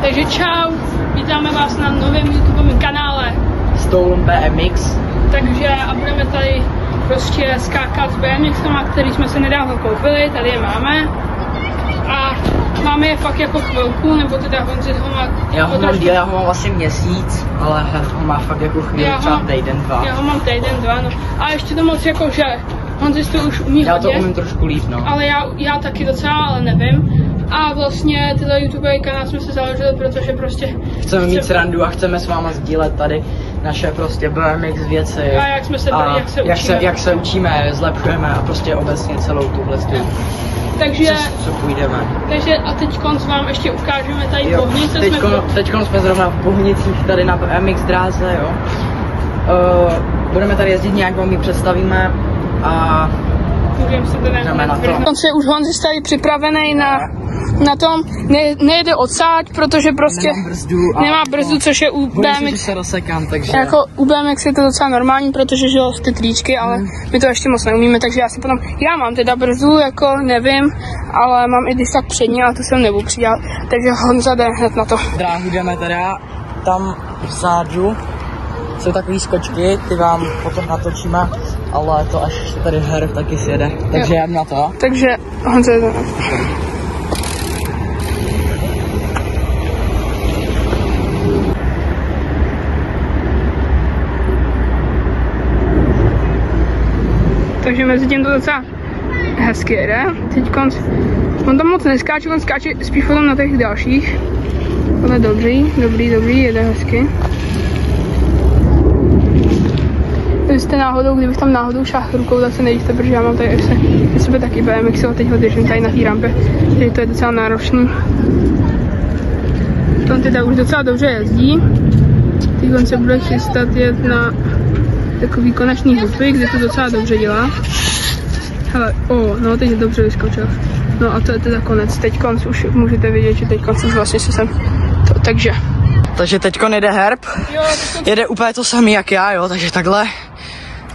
Takže čau, vítáme vás na novém YouTubeovém kanále Stolen BMX. Takže a budeme tady prostě skákat s BMXama, který jsme se nedávno koupili, tady je máme. A máme je fakt jako chvilku, nebo teda Honzi ho má... Já ho mám asi měsíc, ale ho má fakt jako chvíli, třeba týden, dva. Já ho mám týden, dva, no. A ještě to moc jako, že Honzi to už umí Já hodně, to umím trošku líp, no. Ale já taky docela, ale nevím. A vlastně tyhle YouTubeový kanál jsme se založili, protože prostě... Chceme mít srandu a chceme s váma sdílet tady naše prostě BMX věci. A jak jsme se jak se učíme, zlepšujeme a prostě obecně celou tuhle takže co půjdeme. Takže a teďkonc vám ještě ukážeme tady Bohnice. Teďkonc jsme zrovna v Bohnicích tady na BMX dráze, jo. Budeme tady jezdit, nějak vám ji představíme a můžeme se jdeme na to. Už Honzi tady připravený na tom, nejede odsáď, protože prostě nemá brzdu, což je u BMX. Se rozsekám, takže... Jako u BMX je to docela normální, protože že ty tričky, ale my to ještě moc neumíme, takže já mám teda brzdu, jako nevím, ale mám i když tak přední, ale to jsem nebudu přidělat, takže Honza jde hned na to. Dráhu jdeme teda, tam vzadu jsou takový skočky, ty vám potom natočíme, ale to až se tady her taky sjede, takže já jdu na to. Takže Honza jde na to. Takže mezi tím to docela hezky jede. Teďkonc, on tam moc neskáče, on skáče spíš potom na těch dalších. Ale dobrý, jede hezky. Kdybych tam náhodou šáhl rukou, tak se nejíte, protože já mám tady na sebe taky BMX a teď ho držím tady na té rampě, takže to je docela náročný. On teda už docela dobře jezdí. Teď on se bude chystat jet na takový konečný hupy, kde to docela dobře dělá. Hele, no teď dobře vyskočil. No a to je teda konec. Teďkonc už můžete vidět, že teďkonc už vlastně jsem to, Takže teďkon jede Herb, jede úplně to samý jak já, jo, takže takhle,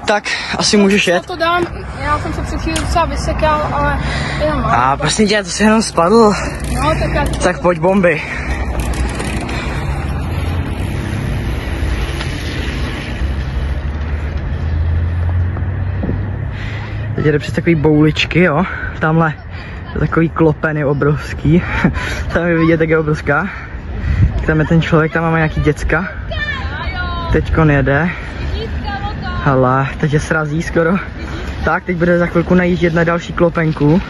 tak asi můžeš jet. To dám, já jsem se před chvíli docela vysekal, ale jenom mám. A prosím tě, to si jenom spadl. No tak pojď bomby. Teď jde přes takový bouličky, jo, tamhle takový klopen je obrovský, tam je vidět, jak je obrovská. Tam je ten člověk, tam máme nějaký děcka. Teďkon jede. Hele, teď je srazí skoro. Tak, teď bude za chvilku najíždět na další klopenku.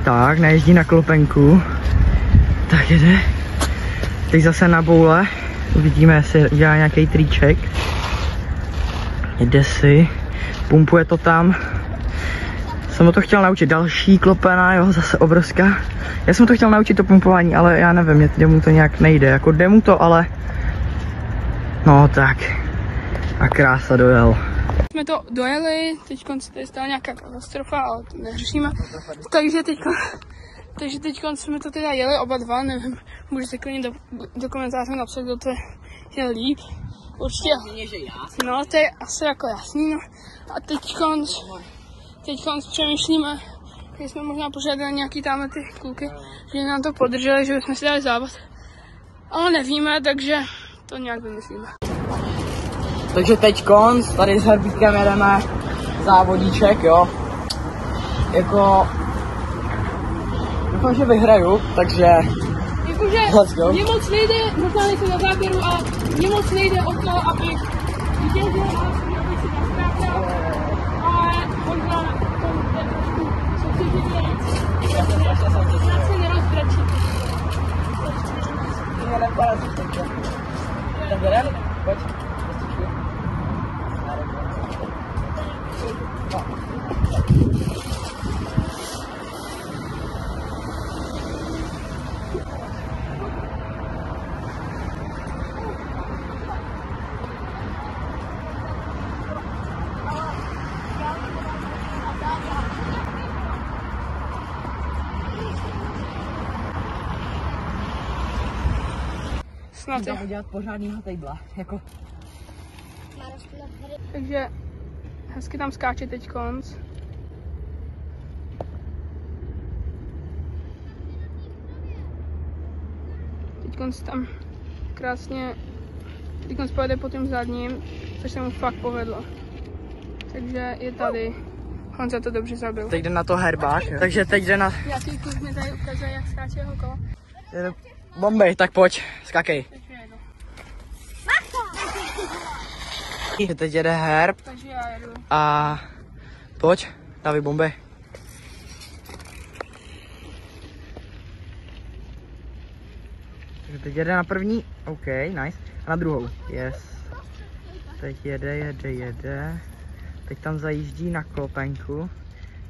Tak, najíždí na klopenku. Tak jede. Teď zase na boule. Uvidíme, jestli dělá nějaký triček. Jede si. Pumpuje to tam. Jsem ho to chtěl naučit, další klopena, jo, zase obrovská. Já jsem to chtěl naučit to pumpování, ale já nevím, jemu to nějak nejde, jako jde mu to, ale... No tak. A krása dojel. Jsme to dojeli, teď se stala nějaká katastrofa, ale to neřešíme. Takže teď jsme to teda jeli oba dva, nevím, můžete klidně do komentářů napsat, kdo to je líp. Určitě. No, to je asi jako jasný, no. A teďkonc přemýšlíme, že jsme možná požádali nějaký tamhle ty kluky, že nám to podrželi, že bychom si dali závod. Ale nevíme, takže to nějak vymyslíme. Takže teďkonc, tady s Herbíkem jedeme závodíček, jo. Jako... Doufám, že vyhraju, takže... Jakože mě moc nejde, možná nejsem na záběru, ale mě moc nejde o to, abych vítězil, ale abych si naskákal. Ale možná to je trošku soutěžení snad se nerozbračí. Tak jdem, pojď. Snad je. Udělat pořádnýho tejbla, jako... Takže hezky tam skáče teďkonc. teďkonc tam krásně, teďkonc pojede po tím zadním, což se mu fakt povedlo. Takže je tady. Honza to dobře zabil. Teď jde na to herbák, takže teď jde na... Jaký kluk mi tady ukazuje, jak skáče jeho kolo. Bomby, tak pojď, skakej. Takže jedu. Teď jede herb Takže já jedu. a pojď, dávej bomby. Takže teď jede na první, OK, nice. A na druhou, yes. Teď jede. Teď tam zajíždí na klopenku.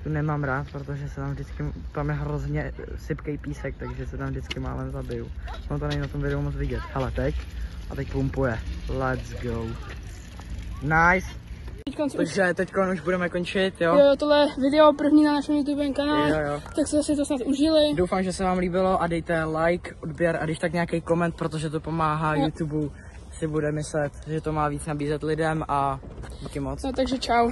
Tu nemám rád, protože se tam vždycky, tam je hrozně sypkej písek, takže se tam vždycky málem zabiju. No to není na tom videu moc vidět. Hele, teď. A teď pumpuje. Let's go. Nice. Takže teď už budeme končit, jo? Jo, tohle video první na našem YouTube kanále, Jo. tak se si to snad užili. Doufám, že se vám líbilo a dejte like, odběr a když tak nějaký koment, protože to pomáhá YouTube si bude myslet, že to má víc nabízet lidem a díky moc. No takže čau.